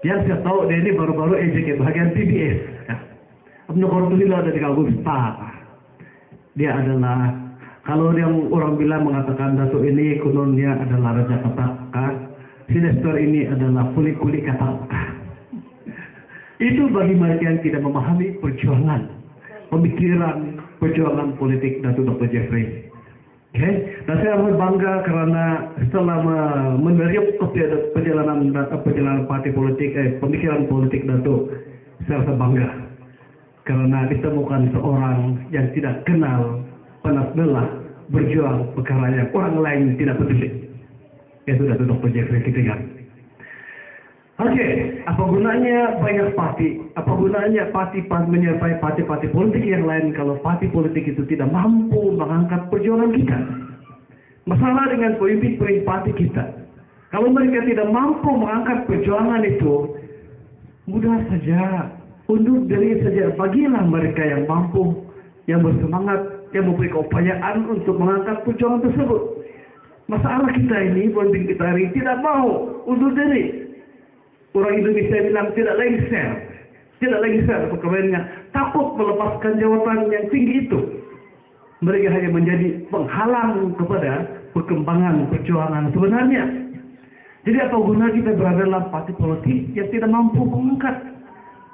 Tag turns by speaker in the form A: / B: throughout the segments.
A: Yang saya tahu dia ini baru-baru ejek bagian PBS. Ya. Abnu Kortulilo ada di Augusta. Dia adalah, kalau yang orang bilang mengatakan Datuk ini kononnya adalah raja kata-kata, si Nestor ini adalah kulit-kulit kata-kata. Itu bagi mereka yang tidak memahami perjuangan, pemikiran, perjuangan politik Datuk Dr. Jeffrey. Dan saya amat bangga karena setelah menerima perjalanan parti politik, pemikiran politik Datuk, saya rasa bangga karena ditemukan seorang yang tidak kenal panas lelah berjuang perkara yang orang lain tidak peduli, yaitu Datuk Dr. Jeffrey Kitingan. Apa gunanya banyak parti? Apa gunanya parti menyertai parti-parti politik yang lain kalau parti politik itu tidak mampu mengangkat perjuangan kita? Masalah dengan pemimpin parti kita, kalau mereka tidak mampu mengangkat perjuangan itu, mudah saja undur diri saja. Bagilah mereka yang mampu, yang bersemangat, yang memberi keupayaan untuk mengangkat perjuangan tersebut. Masalah kita ini, pemimpin kita hari ini tidak mau undur diri. Orang Indonesia bilang tidak lengser perkawinannya, takut melepaskan jawatan yang tinggi itu. Mereka hanya menjadi penghalang kepada perkembangan perjuangan sebenarnya. Jadi apa guna kita berada dalam parti politik yang tidak mampu mengangkat?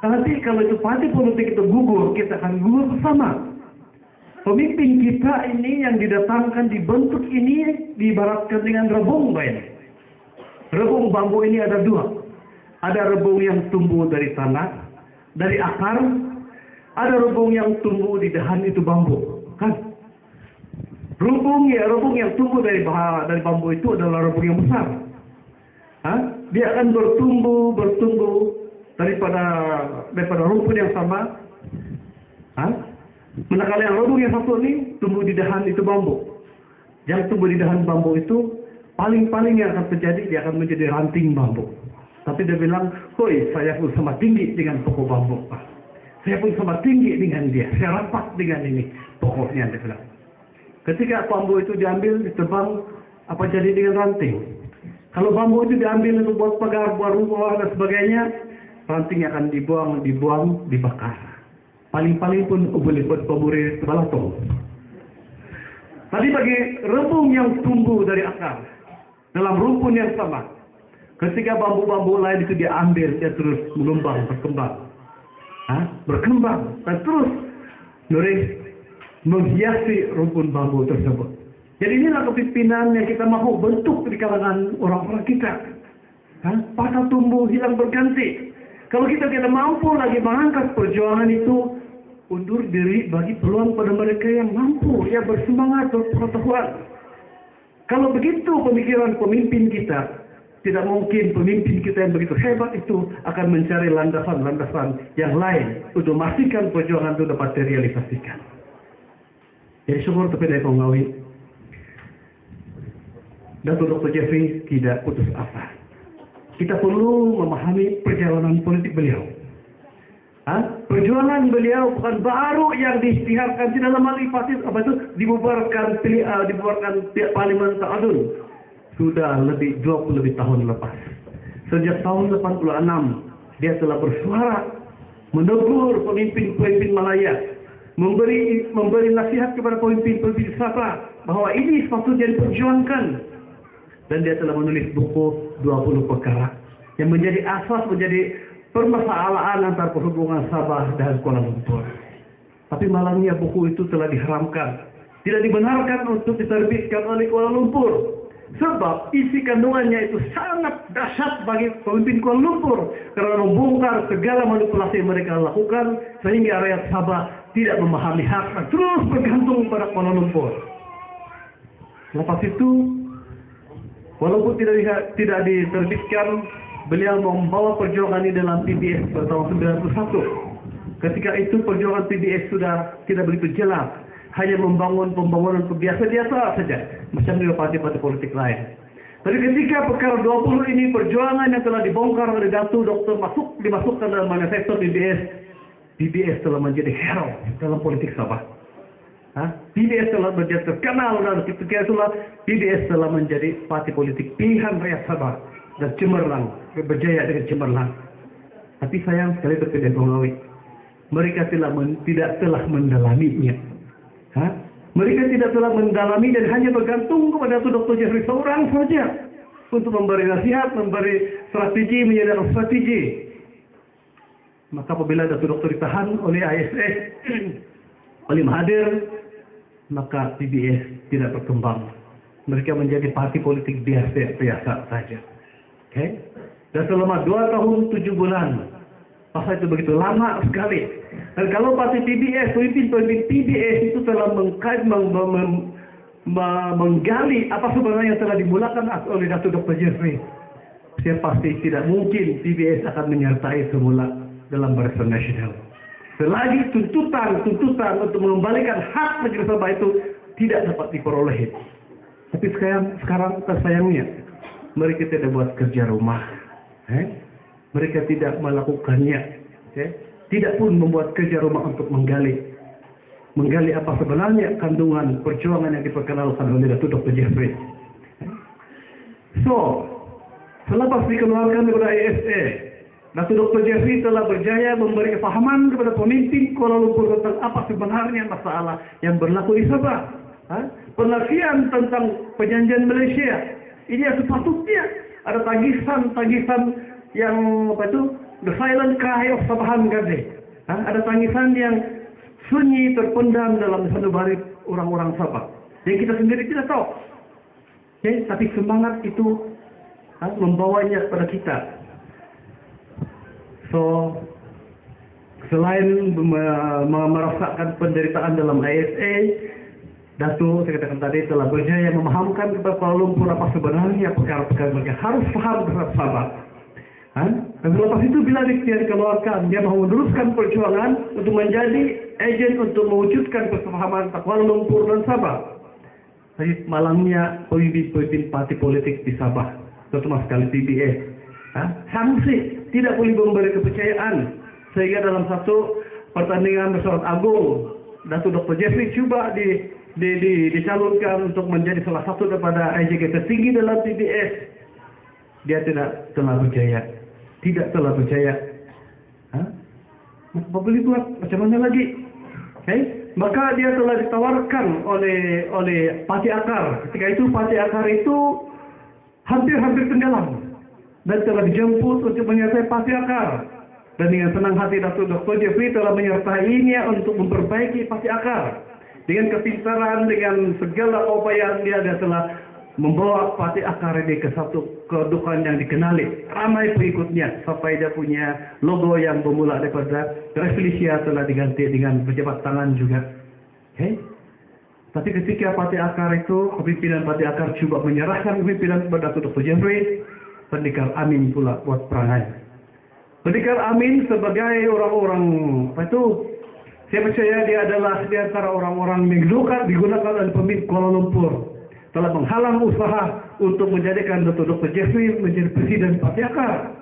A: Nanti kalau itu parti politik itu gugur, kita akan gugur bersama. Pemimpin kita ini yang didatangkan, dibentuk ini diibaratkan dengan rebung ini. Rebung bambu ini ada dua. Ada rebung yang tumbuh dari tanah, dari akar. Ada rebung yang tumbuh di dahan itu bambu, kan? Rebung yang tumbuh dari bambu itu adalah rebung yang besar. Dia akan bertumbuh daripada rumput yang sama. Manakala yang rebung yang satu ini tumbuh di dahan itu bambu. Yang tumbuh di dahan bambu itu paling-paling yang akan terjadi, dia akan menjadi ranting bambu. Tapi dia bilang, hoi, saya pun sama tinggi dengan pokok bambu. Saya pun sama tinggi dengan dia. Saya rapat dengan ini pokoknya, dia bilang. Ketika bambu itu diambil, ditebang, apa jadi dengan ranting? Kalau bambu itu diambil untuk buat pagar, buat rumah dan sebagainya, ranting akan dibuang, dibakar. Paling-paling pun boleh buat pemburi balatung. Tadi bagi rebung yang tumbuh dari akar, dalam rumpun yang sama, ketika bambu-bambu lain itu diambil, dia terus berkembang, dan terus menghiasi rumpun bambu tersebut. Jadi inilah kepimpinan yang kita mahu bentuk di kalangan orang-orang kita. Patah tumbuh, hilang berganti. Kalau kita tidak mampu lagi mengangkat perjuangan itu, undur diri bagi peluang pada mereka yang mampu, yang bersemangat, berpengetahuan. Kalau begitu pemikiran pemimpin kita, tidak mungkin pemimpin kita yang begitu hebat itu akan mencari landasan-landasan yang lain untuk memastikan perjuangan itu dapat direalisasikan. Jadi syukur tapi dari pengawi, Datuk Dr. Jeffrey tidak putus asa. Kita perlu memahami perjalanan politik beliau. Perjuangan beliau bukan baru yang diisytiharkan, tidak lama lagi dibubarkan pihak Parlimen Ta'adun. Sudah 20 lebih tahun lepas. Sejak tahun 86, dia telah bersuara, menegur pemimpin-pemimpin Malaya, memberi nasihat kepada pemimpin-pemimpin Sabah bahwa ini sepatutnya diperjuangkan. Dan dia telah menulis buku 20 perkara yang menjadi asas, menjadi permasalahan antara perhubungan Sabah dan Kuala Lumpur. Tapi malangnya buku itu telah diharamkan, tidak dibenarkan untuk diterbitkan oleh Kuala Lumpur. Sebab isi kandungannya itu sangat dahsyat bagi pemimpin Kuala Lumpur karena membongkar segala manipulasi yang mereka lakukan sehingga rakyat Sabah tidak memahami hak dan terus bergantung pada Kuala Lumpur. Lepas itu, walaupun tidak diterbitkan, beliau membawa perjuangan ini dalam PBS pada tahun 91. Ketika itu perjuangan PBS sudah tidak begitu jelas. Hanya membangun pembangunan biasa-biasa saja, macam di parti-parti politik lain. Tapi ketika perkara 20 ini, perjuangan yang telah dibongkar oleh Datuk Dr. dimasukkan dalam manifesto PBS telah menjadi hero dalam politik Sabah. PBS telah menjadi terkenal dan ketika itulah PBS telah menjadi parti politik pilihan rakyat Sabah dan cemerlang, berjaya dengan cemerlang. Tapi sayang sekali Dr. Jokowi, mereka tidak telah mendalaminya. Mereka tidak telah mendalami dan hanya bergantung kepada Dr. Jeffrey seorang saja untuk memberi nasihat, memberi strategi, menyediakan strategi. Maka apabila Dr. ditahan oleh ISS, oleh Mahathir, maka PBS tidak berkembang. Mereka menjadi parti politik biasa saja. Okay? Dan selama 2 tahun 7 bulan, masa itu begitu lama sekali. Dan kalau parti PBS, pemimpin PBS itu telah menggali apa sebenarnya yang telah dimulakan oleh Dr. Jeffrey, saya pasti tidak mungkin PBS akan menyertai semula dalam Barisan Nasional. Selagi tuntutan untuk mengembalikan hak negeri Sabah itu tidak dapat diperoleh. Tapi sekarang tersayangnya, mereka tidak buat kerja rumah. Mereka tidak melakukannya. Tidak pun membuat kerja rumah untuk menggali apa sebenarnya kandungan perjuangan yang diperkenalkan oleh Dr. Jeffrey. So, selepas dikeluarkan daripada ISA, Dr. Jeffrey telah berjaya memberi kefahaman kepada pemimpin Kuala Lumpur tentang apa sebenarnya masalah yang berlaku di Sabah. Pengertian tentang perjanjian Malaysia. Ini yang sepatutnya ada tagisan yang the silent cry of Sabahan Gade. Ada tangisan yang sunyi terpendam dalam sanubari orang-orang Sabah. Yang kita sendiri tidak tahu. Tapi semangat itu membawanya kepada kita. So, selain merasakan penderitaan dalam ISA, Datuk, saya katakan tadi, telah berjaya memahamkan kepada Kuala Lumpur apa sebenarnya perkara-perkara mereka harus paham terhadap Sabah. Dan selepas itu bila dia dikeluarkan, dia mahu meneruskan perjuangan untuk menjadi agen untuk mewujudkan persepahaman Kuala Lumpur dan Sabah. Jadi malangnya pemimpin parti politik di Sabah, terutama sekali PBS, sanksi tidak boleh memberi kepercayaan. Sehingga dalam satu pertandingan bersorat agung, Datuk Dr. Jeffrey cuba dicalonkan untuk menjadi salah satu daripada AJK tertinggi dalam PBS. Dia tidak telah berjaya. Apa boleh buat? Macam mana lagi? Maka dia telah ditawarkan oleh Parti Akar. Ketika itu Parti Akar itu hampir tenggelam dan telah dijemput untuk menyertai Parti Akar. Dan dengan senang hati Dr. Jeffrey telah menyertainya untuk memperbaiki Parti Akar. Dengan kepintaran, dengan segala upaya dia telah membawa Parti Akar ini ke satu kedudukan yang dikenali. Ramai pengikutnya sampai dia punya logo yang bermula daripada Revolusia telah diganti dengan berjabat tangan juga. Tapi ketika Parti Akar itu, pimpinan Parti Akar cuba menyerahkan pimpinan kepada Dr. Jeffrey, Pendekar Amin pula buat perangai. Pendekar Amin sebagai orang-orang saya percaya dia adalah di antara orang-orang yang digunakan oleh pemimpin Kuala Lumpur, telah menghalang usaha untuk menjadikan Dr. Jeffrey menjadi presiden Parti Akar.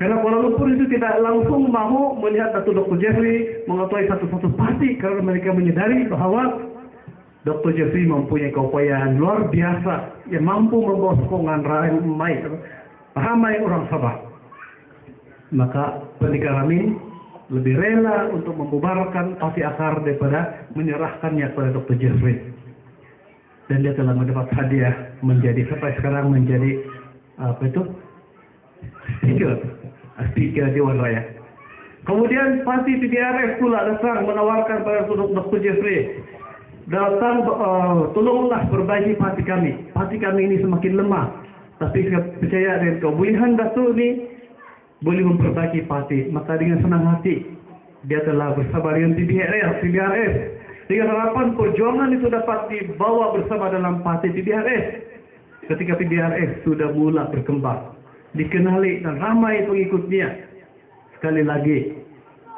A: Karena Kuala Lumpur itu tidak langsung mahu melihat Dr. Jeffrey mengetuai satu-satu parti, karena mereka menyadari bahwa Dr. Jeffrey mempunyai keupayaan luar biasa yang mampu membawa sokongan ramai orang Sabah. Maka Pendekar Amin lebih rela untuk membubarkan Parti Akar daripada menyerahkannya kepada Dr. Jeffrey. Dan dia telah mendapat hadiah sampai sekarang menjadi speaker Dewan Raya. Kemudian parti PDRF pula datang menawarkan pada Dr. Jeffrey, tolonglah perbaiki parti kami. Parti kami ini semakin lemah. Tapi saya percaya dengan kebolehan Datuk ini boleh memperbaiki parti. Maka dengan senang hati dia telah bersama dengan PDRF dengan harapan perjuangan itu dapat dibawa bersama dalam parti PDRF. Ketika PDRF sudah mula berkembang, dikenali dan ramai pengikutnya, sekali lagi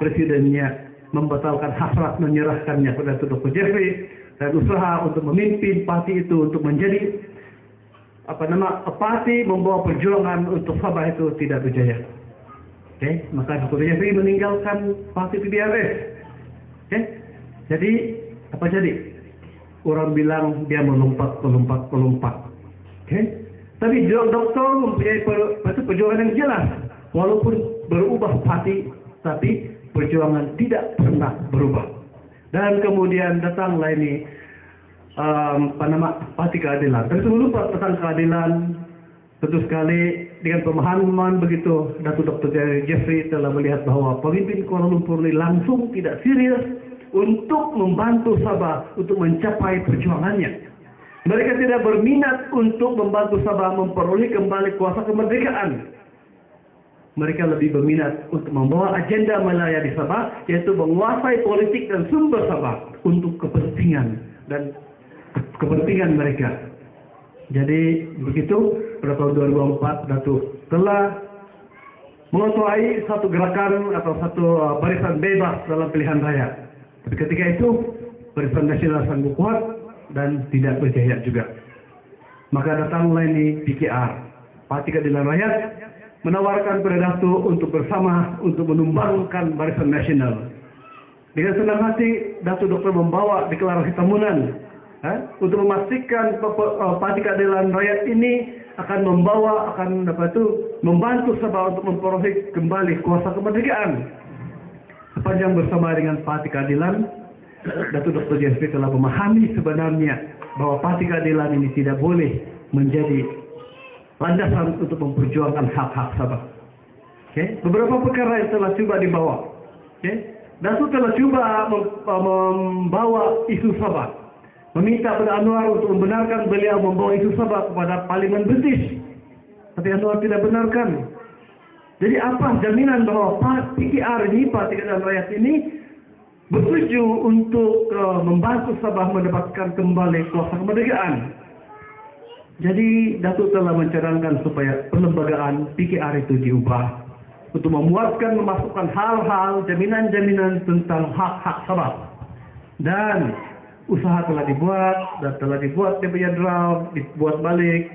A: presidennya membatalkan hasrat menyerahkannya kepada Dr. Jeffrey, dan usaha untuk memimpin parti itu untuk menjadi parti membawa perjuangan untuk Sabah itu tidak berjaya. Maka Dr. Jeffrey meninggalkan parti PDRF. Jadi apa jadi? Orang bilang dia melompat. Tapi doktor mempunyai perjuangan yang jelas. Walaupun berubah parti, tapi perjuangan tidak pernah berubah. Dan kemudian datanglah ini Parti Keadilan. Dan sebelum tentang keadilan, tentu sekali dengan pemahaman begitu, Datuk Dr. Jeffrey telah melihat bahwa pemimpin Kuala Lumpur ini langsung tidak serius untuk membantu Sabah untuk mencapai perjuangannya. Mereka tidak berminat untuk membantu Sabah memperoleh kembali kuasa kemerdekaan. Mereka lebih berminat untuk membawa agenda Malaya di Sabah, yaitu menguasai politik dan sumber Sabah untuk kepentingan mereka. Jadi begitu pada tahun 2004 Datuk telah mengetuai satu gerakan atau satu barisan bebas dalam pilihan raya. Tapi ketika itu Barisan Nasional sanggup kuat dan tidak berjaya juga. Maka datanglah ini PKR, Parti Keadilan Rakyat, menawarkan pada Datuk untuk bersama untuk menumbangkan Barisan Nasional. Dengan senang hati Datuk Doktor membawa deklarasi tahunan untuk memastikan Parti Keadilan Rakyat ini akan membantu Sabah untuk memperoleh kembali kuasa kemerdekaan. Sepanjang bersama dengan Parti Keadilan, Datuk Dr. Jeffrey telah memahami sebenarnya bahwa Parti Keadilan ini tidak boleh menjadi landasan untuk memperjuangkan hak-hak Sabah. Beberapa perkara yang telah coba dibawa. Datuk telah coba membawa isu Sabah, meminta pada Anwar untuk membenarkan beliau membawa isu Sabah kepada Parlimen British. Tapi Anwar tidak benarkan. Jadi apa jaminan bahwa PKR ini, Parti Keadilan Rakyat ini, bersetuju untuk membantu Sabah mendapatkan kembali kuasa kemerdekaan? Jadi Datuk telah mencadangkan supaya perlembagaan PKR itu diubah untuk memuatkan, memasukkan hal-hal jaminan-jaminan tentang hak-hak Sabah. Dan usaha telah dibuat dan telah dibuat dia punya draft, dibuat balik.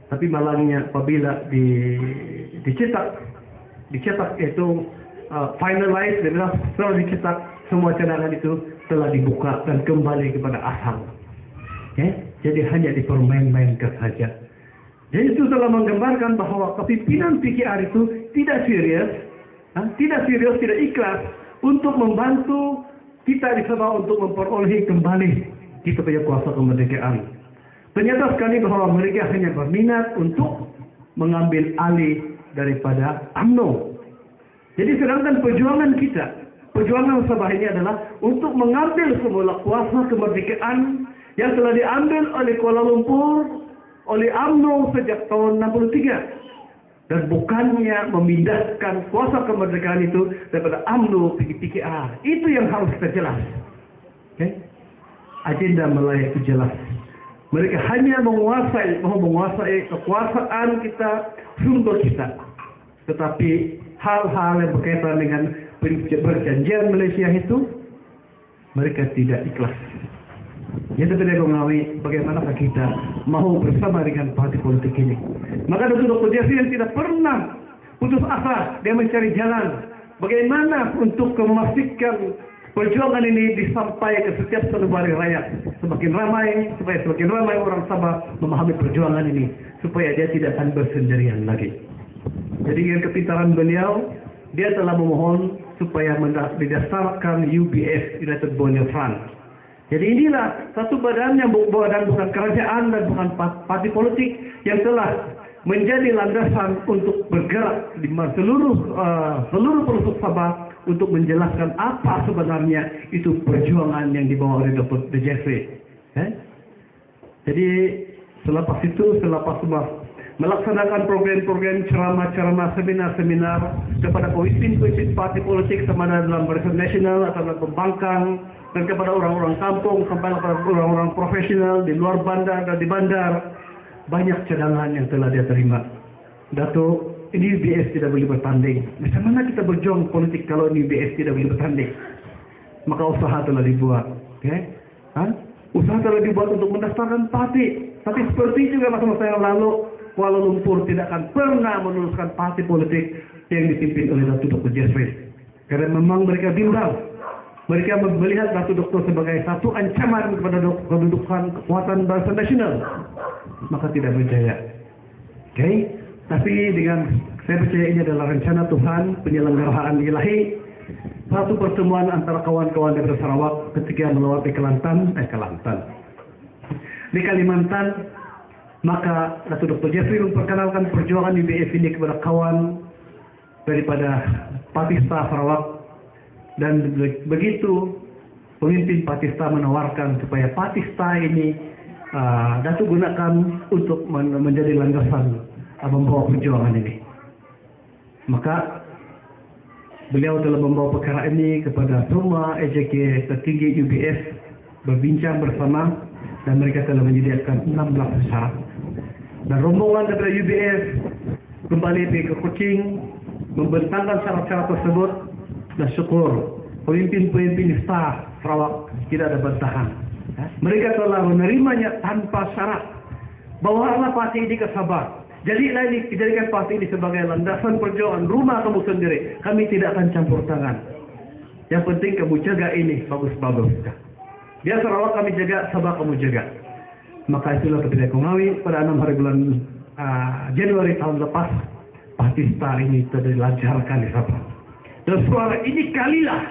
A: Tapi malangnya apabila dicetak itu finalize, setelah dicetak, semua cadangan itu telah dibuka dan kembali kepada asal. Jadi hanya dipermain-mainkan saja. Jadi itu telah menggambarkan bahwa kepimpinan PKR itu tidak serius, tidak ikhlas untuk membantu kita di Sabah untuk memperoleh kembali kita punya kuasa kemerdekaan. Ternyata sekali bahwa mereka hanya berminat untuk mengambil alih daripada UMNO. Jadi sedangkan perjuangan Sabah ini adalah untuk mengambil semula kuasa kemerdekaan yang telah diambil oleh Kuala Lumpur, oleh UMNO sejak tahun 63. Dan bukannya memindahkan kuasa kemerdekaan itu daripada UMNO ke PKR. Itu yang harus kita jelas. Agenda Malaya itu jelas. Mereka hanya menguasai kekuasaan kita, sumber kita. Tetapi hal-hal yang berkaitan dengan perjanjian Malaysia itu mereka tidak ikhlas. Jadi tidak mengawai bagaimanakah kita mau bersama dengan parti politik ini. Maka Dr. Jeffrey yang tidak pernah putus asa, dia mencari jalan bagaimana untuk memastikan perjuangan ini disampaikan ke setiap sanubari rakyat. Semakin ramai orang Sabah memahami perjuangan ini supaya dia tidak akan bersendirian lagi. Jadi dengan kepintaran beliau, dia telah memohon supaya didasarkan UBF, United Borneo Front. Jadi inilah satu badan yang bukan kerajaan dan bukan parti politik yang telah menjadi landasan untuk bergerak di seluruh pelosok Sabah untuk menjelaskan apa sebenarnya itu perjuangan yang dibawa oleh Dr. Jeffrey. Jadi selepas melaksanakan program-program ceramah-ceramah, seminar-seminar kepada pemimpin-pemimpin parti politik sama ada dalam Barisan Nasional atau dalam pembangkang, dan kepada orang-orang kampung sampai kepada orang-orang profesional di luar bandar dan di bandar, banyak cadangan yang telah dia terima. Datuk, ini UBS tidak boleh bertanding. Macam mana kita berjuang politik kalau ini UBS tidak boleh bertanding? Maka usaha telah dibuat. Usaha telah dibuat untuk mendaftarkan parti. Tapi seperti juga masa-masa yang lalu, Kuala Lumpur tidak akan pernah meneruskan parti politik yang dipimpin oleh Datuk Dr. Jeffrey. Karena memang mereka bimbang. Mereka melihat Datuk Doktor sebagai satu ancaman kepada kedudukan kekuatan Barisan Nasional. Maka tidak berjaya. Tapi dengan Saya percaya ini adalah rencana Tuhan, penyelenggaraan ilahi, satu pertemuan antara kawan-kawan dari Sarawak ketika melewati di Kalimantan. Maka Datuk Dr. Jeffrey memperkenalkan perjuangan UBF ini kepada kawan daripada Patista Sarawak, dan begitu pemimpin Patista menawarkan supaya Patista ini Datuk gunakan untuk menjadi landasan membawa perjuangan ini. Maka beliau telah membawa perkara ini kepada semua EJK tertinggi UBF, berbincang bersama, dan mereka telah menyediakan 16 syarat. Dan rombongan daripada UBF kembali pergi ke Kuching, membentangkan syarat-syarat tersebut, dan syukur pemimpin-pemimpin staf Sarawak tidak ada bantahan. Mereka telah menerimanya tanpa syarat. Bawalah parti ini ke Sabah. Jadikan parti ini sebagai landasan perjuangan rumah kamu sendiri. Kami tidak akan campur tangan. Yang penting kamu jaga ini bagus-bagus. Dia Sarawak kami jaga, Sabah kamu jaga. Maka itulah ketika Kongawi pada 6 hari bulan Januari tahun lepas, Patista ini dilancarkan di Sabah. Dan suara ini kalilah,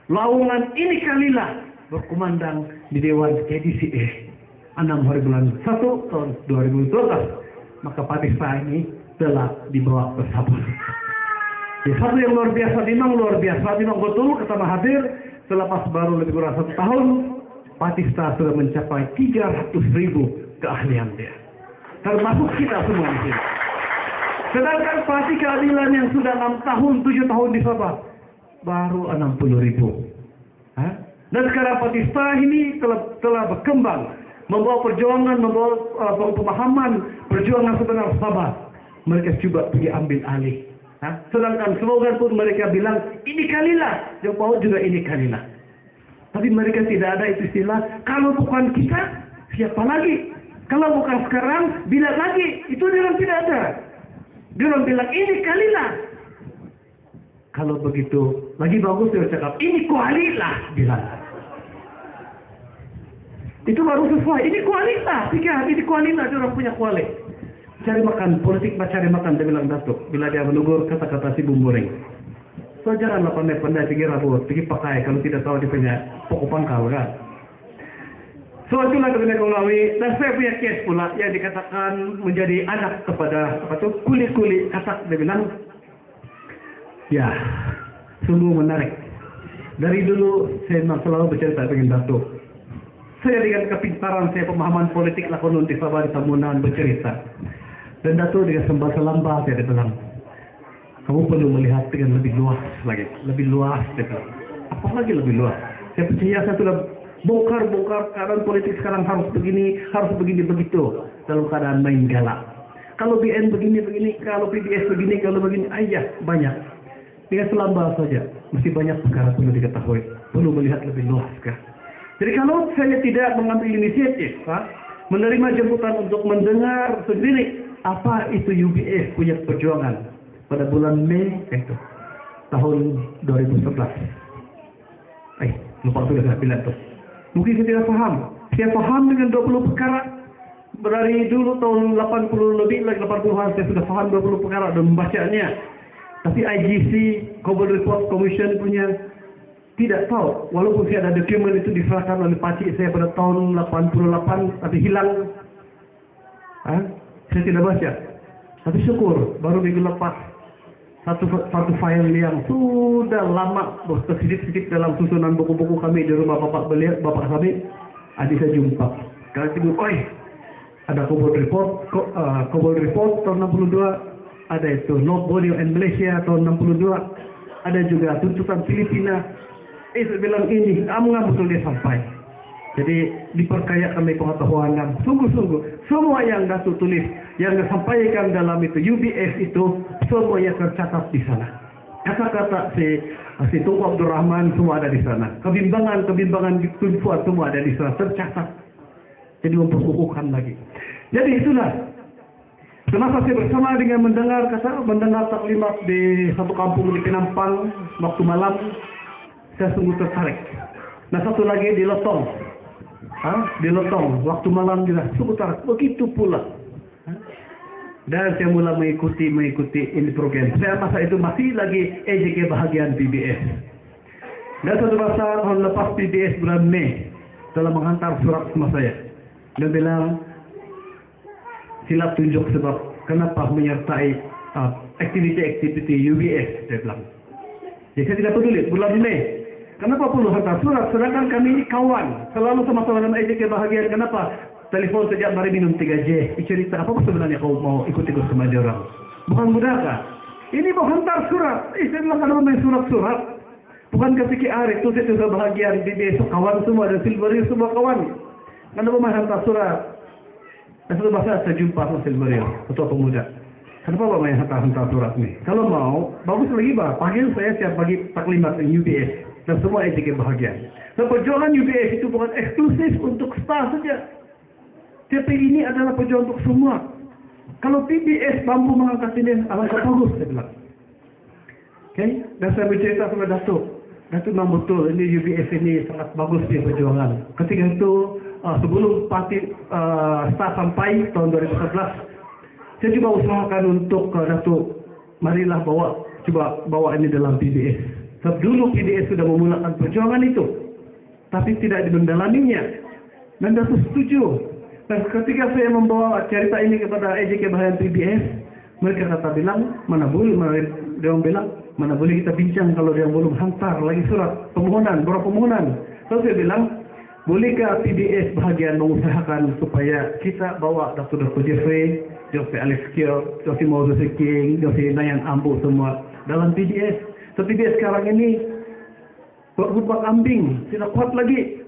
A: laungan ini kalilah berkumandang di Dewan KDCA 6 hari bulan 1 tahun 2012. Maka Patista ini telah dibawa ke Sabah. Ya, satu yang luar biasa, memang luar biasa, memang betul kata Mahathir, selepas baru lebih kurang 1 tahun, Patista sudah mencapai 300.000 keahlian dia. Termasuk kita semua di sini. Sedangkan Parti Keadilan yang sudah 6 tahun, 7 tahun di Sabah, baru 60.000. Dan sekarang Patista ini telah berkembang, membawa perjuangan, membawa pemahaman perjuangan sebenar Sabah. Mereka coba pergi ambil alih. Sedangkan slogan pun mereka bilang, ini kalilah. Yang bawa juga ini kalilah. Tapi mereka tidak ada itu istilah, kalau bukan kita, siapa lagi? Kalau bukan sekarang, bila lagi? Itu dia tidak ada. Dia bilang, ini kalilah. Kalau begitu, lagi bagus dia cakap, ini kualilah, bilang. Itu baru sesuai, ini kualilah. Pikir, ini kualilah, dia orang punya kuali. Cari makan, politik cari makan, dia bilang Datuk. Bila dia menegur kata-kata si bumburing. So janganlah pandai-pandai pergi rabut, pergi pakai kalau tidak tahu dia punya pokok pangkal kan. So itulah kebenaran Kongawi. Dan saya punya kes pula yang dikatakan menjadi anak kepada kuli-kuli katak. Dia bilang, ya sungguh menarik. Dari dulu saya memang selalu bercerita dengan Datuk. Saya dengan kepintaran saya, pemahaman politik lakonon di Sabah di Tamunan bercerita. Dan Datuk dengan sembah selamba saya bilang, kamu perlu melihat dengan lebih luas lagi, lebih luas. Apalagi lebih luas. Saya percaya saya sudah bongkar keadaan politik sekarang harus begini begitu dalam keadaan main galak. Kalau BN begini, kalau PBS begini, kalau begini, aja banyak. Dengan selamba saja, mesti banyak perkara perlu diketahui, perlu melihat lebih luas kan. Jadi kalau saya tidak mengambil inisiatif, menerima jemputan untuk mendengar sendiri apa itu UBF punya perjuangan. Pada bulan Mei itu tahun 2011. Lupa sudah saya bilang tuh. Mungkin saya tidak paham. Saya paham dengan 20 perkara. Dari dulu tahun 80 lebih lagi 80-an saya sudah paham 20 perkara dan membacanya. Tapi IGC Global Report Commission punya tidak tahu. Walaupun saya ada dokumen itu diserahkan oleh pakcik saya pada tahun 88 tapi hilang. Saya tidak baca. Tapi syukur baru minggu lepas satu file yang sudah lama tersedip-sedip dalam susunan buku-buku kami di rumah bapak kami, adik saya jumpa. Kalau tengok, ada Global Report tahun 62, ada itu North Borneo and Malaysia tahun 62, ada juga tuntutan Filipina. Saya bilang ini, amngam betul dia sampai. Jadi diperkaya kami pengetahuan dan sungguh-sungguh semua yang Datuk tulis, yang disampaikan dalam itu UBF itu semuanya tercatat di sana. Kata-kata si Tunku Abdul Rahman semua ada di sana. Kebimbangan Tun Fuad semua ada di sana tercatat. Jadi memperkukuhkan lagi. Jadi itulah. Kenapa saya bersama dengan mendengar taklimat di satu kampung di Penampang waktu malam, saya sungguh tertarik. Nah satu lagi di Lotong. Di Lotong, waktu malam juga sungguh tertarik. Begitu pula. Dan saya mula mengikuti ini program. Saya masa itu masih lagi EJK bahagian PBS. Dan suatu masa tahun lepas PBS bulan Mei telah menghantar surat sama saya. Dia bilang, sila tunjuk sebab kenapa menyertai aktiviti UBS, dia bilang. Jadi saya tidak peduli, bulan Mei. Kenapa perlu hantar surat? Sedangkan kami ini kawan, selalu sama-sama dalam EJK bahagian. Kenapa? Telepon sejak mari minum 3J. Cerita apa sebenarnya kau mau ikut-ikut sama dia orang? Bukan budaka. Ini mau hantar surat. Saya bilang kalau main surat-surat. Bukan ketika hari itu saya sudah bahagian di besok kawan semua dan Silverio semua kawan. Kenapa mau hantar surat? Dan suatu masa saya jumpa sama Silverio, ketua pemuda. Kenapa main hantar surat nih? Kalau mau, bagus lagi panggil saya siap bagi taklimat UBS dan semua EJK bahagian. Dan perjuangan UBS itu bukan eksklusif untuk staff saja. Tapi ini adalah perjuangan untuk semua. Kalau PBS mampu mengangkat ini, alangkah bagus, saya bilang. Oke, dan saya bercerita sama Datuk. Datuk memang betul, ini UBS ini sangat bagus dia perjuangan. Ketika itu, sebelum parti start sampai tahun 2011, saya coba usahakan untuk Datuk, marilah coba bawa ini dalam PBS. Sebab dulu PBS sudah memulakan perjuangan itu, tapi tidak mendalaminya. Dan Datuk setuju. Dan ketika saya membawa cerita ini kepada EJK bahagian PBS, mereka bilang, mana boleh kita bincang kalau dia belum hantar lagi surat permohonan, beberapa permohonan. Lalu saya bilang, bolehkah PBS bahagian mengusahakan supaya kita bawa Dr. Jeffrey, Dr. Alex Kiel, Dr. Moses King, Dr. Nayan Ambu semua dalam PBS. Tapi PBS sekarang ini berupa kambing, tidak kuat lagi.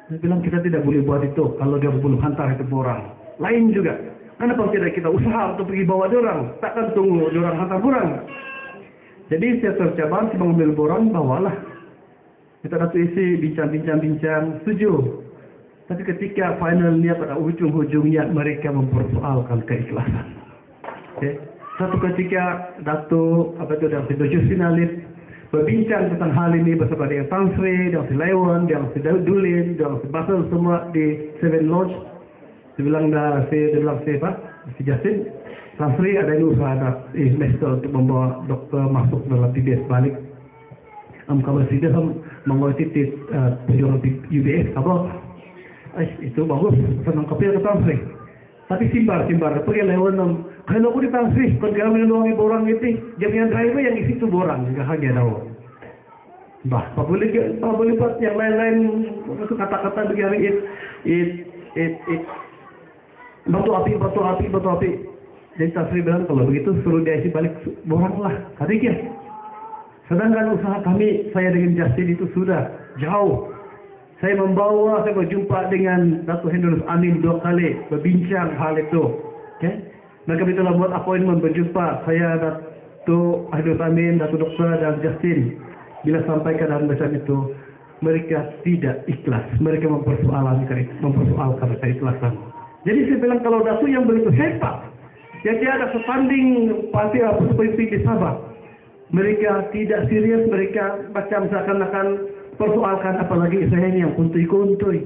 A: Saya bilang kita tidak boleh buat itu kalau dia belum hantar itu orang. Lain juga. Kenapa tidak kita usaha untuk pergi bawa dia orang? Takkan tunggu dia orang hantar orang. Jadi saya tercabar, saya mengambil borang, bawalah. Kita dapat isi bincang, setuju. Tapi ketika finalnya pada ujung-ujungnya mereka mempersoalkan keikhlasan. Okay. Satu ketika Datuk Datuk Justina Lip berbincang tentang hal ini bersama dengan Tan Sri, dengan si Lewan, dengan si Dulin, dengan si Basel semua di Seven Lodge. Dia bilang si Justin, Tan Sri ada ini usaha ada investor untuk membawa dokter masuk dalam PBS balik. Kalau dia mengerti perjuangan UBS, apa? Itu bagus, senang kopi ke Tan Sri. Tapi simbar, pergi Lewan kalau aku ditangsi, kalau kami menolongi borang itu, jaminan driver yang isi itu borang, enggak hanya tahu. Apa boleh buat yang lain-lain, itu kata-kata begini, batu api. Jadi Tasri bilang, kalau begitu suruh dia isi balik borang lah, hadiah. Sedangkan usaha kami, saya dengan Justin itu sudah jauh. Saya berjumpa dengan Datuk Hendrus Amin 2 kali, berbincang hal itu. Okay? Mereka telah buat appointment berjumpa saya, Datuk Hendrus Amin, Datuk Dokter dan Justin. Bila sampai ke dalam macam itu, mereka tidak ikhlas. Mereka mempersoalkan keikhlasan. Jadi saya bilang kalau Datuk yang begitu hebat, yang tiada setanding parti seperti di Sabah, mereka tidak serius, mereka macam seakan-akan persoalkan, apalagi saya ini yang kuntui-kuntui.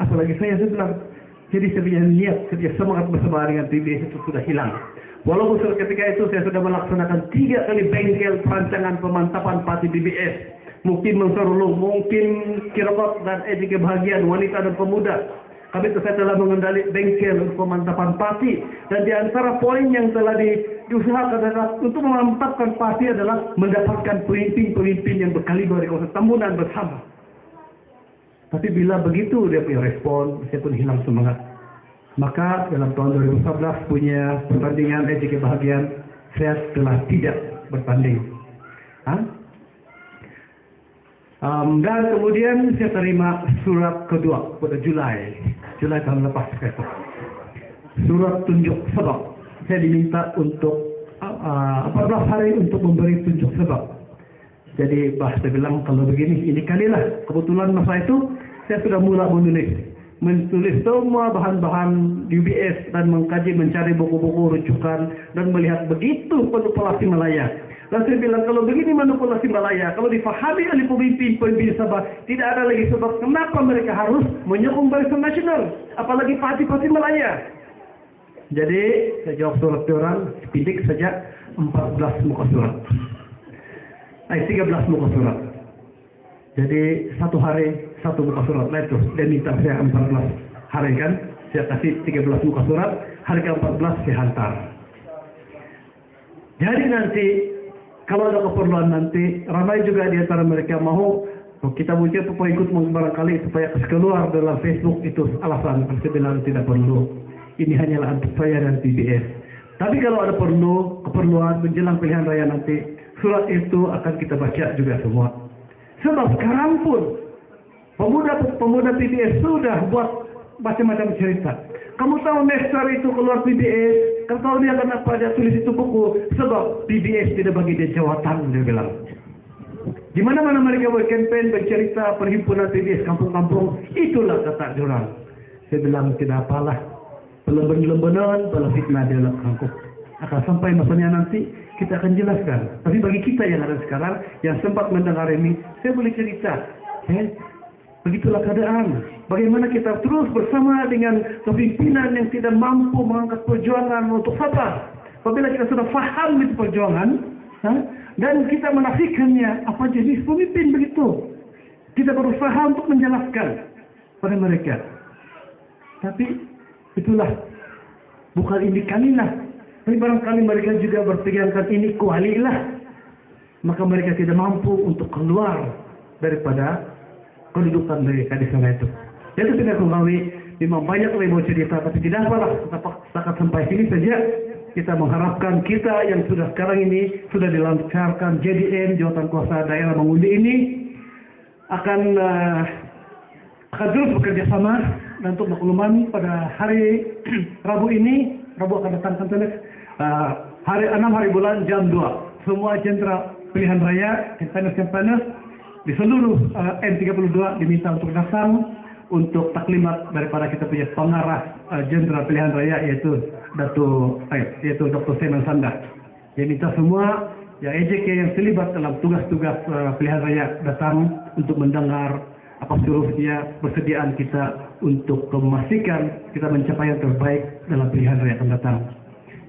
A: Apalagi saya bilang, jadi sebenarnya niat, semangat bersama dengan PBS itu sudah hilang. Walaupun ketika itu saya sudah melaksanakan 3 kali bengkel perancangan pemantapan parti PBS. Mungkin Menserulu, mungkin Kirakot dan EJK bahagian wanita dan pemuda. Kami itu saya telah mengendali bengkel untuk pemantapan parti. Dan di antara poin yang telah diusahakan adalah untuk memantapkan parti adalah mendapatkan pemimpin-pemimpin yang berkaliber di kawasan Tambunan bersama. Tapi bila begitu dia punya respon, saya pun hilang semangat. Maka dalam tahun 2011 punya pertandingan EJK bahagian, saya telah tidak bertanding. Dan kemudian saya terima surat kedua pada Julai tahun lepas. Surat tunjuk sebab. Saya diminta untuk 14 hari untuk memberi tunjuk sebab. Jadi saya bilang kalau begini, ini kalilah. Kebetulan masa itu saya sudah mula menulis semua bahan-bahan UBS dan mencari buku-buku rujukan dan melihat begitu manipulasi Malaya. Dan saya bilang kalau begini manipulasi Malaya, kalau difahami oleh pemimpin Sabah, tidak ada lagi sebab kenapa mereka harus menyokong Barisan Nasional, apalagi parti-parti Malaya. Jadi saya jawab surat orang pindik saja 14 muka surat. 13 muka surat. Jadi satu hari satu muka surat lah itu. Dia minta saya 14 hari kan. Saya kasih 13 muka surat. Hari ke-14 saya hantar. Jadi nanti kalau ada keperluan nanti ramai juga di antara mereka mau kita mungkin supaya ikut barangkali supaya keluar dalam Facebook itu alasan saya bilang tidak perlu. Ini hanyalah untuk saya dan PBS. Tapi kalau ada keperluan menjelang pilihan raya nanti surat itu akan kita baca juga semua. Sebab sekarang pun pemuda PBS sudah buat macam-macam cerita. Kamu tahu Nestor itu keluar PBS, kamu tahu dia kenapa dia tulis itu buku? Sebab PBS tidak bagi dia jawatan, dia bilang. Di mana-mana mereka berkampanye, bercerita perhimpunan PBS kampung-kampung, itulah kata orang. Saya bilang tidak apalah, pelembun-lembunan, pelafitnah dia lakukan. Akan sampai masanya nanti kita akan jelaskan. Tapi bagi kita yang ada sekarang, yang sempat mendengar ini, saya boleh cerita. Begitulah keadaan. Bagaimana kita terus bersama dengan kepimpinan yang tidak mampu mengangkat perjuangan untuk sabar. Apabila kita sudah faham itu perjuangan, dan kita menafikannya, apa jenis pemimpin begitu? Kita berusaha untuk menjelaskan pada mereka. Tapi itulah, bukan ini kalilah. Tapi barangkali mereka juga berpikirkan ini kualilah. Maka mereka tidak mampu untuk keluar daripada kedudukan mereka di sana itu. Jadi tidak kembali, memang banyak lagi mau cerita, tapi tidak apalah, setakat sampai sini saja. Kita mengharapkan kita yang sudah sekarang ini sudah dilancarkan JDN, Jawatan Kuasa Daerah Mengundi ini akan terus bekerja sama dan untuk makluman pada hari Rabu ini, Rabu akan datang kan hari 6 hari bulan jam 2. Semua jenderal pilihan raya, kampanye di seluruh N32 diminta untuk datang untuk taklimat daripada kita punya pengarah jenderal pilihan raya yaitu Dr. Senan Sanda. Dia minta semua yang EJK yang terlibat dalam tugas-tugas pilihan raya datang untuk mendengar apa seluruhnya persediaan kita untuk memastikan kita mencapai yang terbaik dalam pilihan raya akan datang.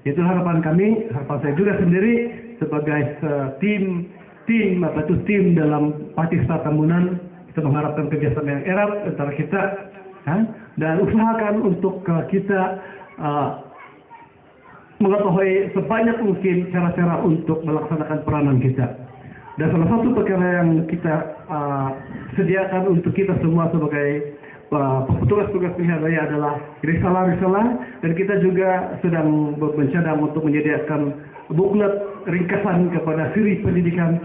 A: Itu harapan kami, harapan saya juga sendiri sebagai tim dalam Patista Tambunan. Kita mengharapkan kerjasama yang erat antara kita dan usahakan untuk kita mengetahui sebanyak mungkin cara-cara untuk melaksanakan peranan kita. Dan salah satu perkara yang kita sediakan untuk kita semua sebagai petugas-tugas pilihan raya adalah risalah-risalah, dan kita juga sedang mencadang untuk menyediakan buklet ringkasan kepada siri pendidikan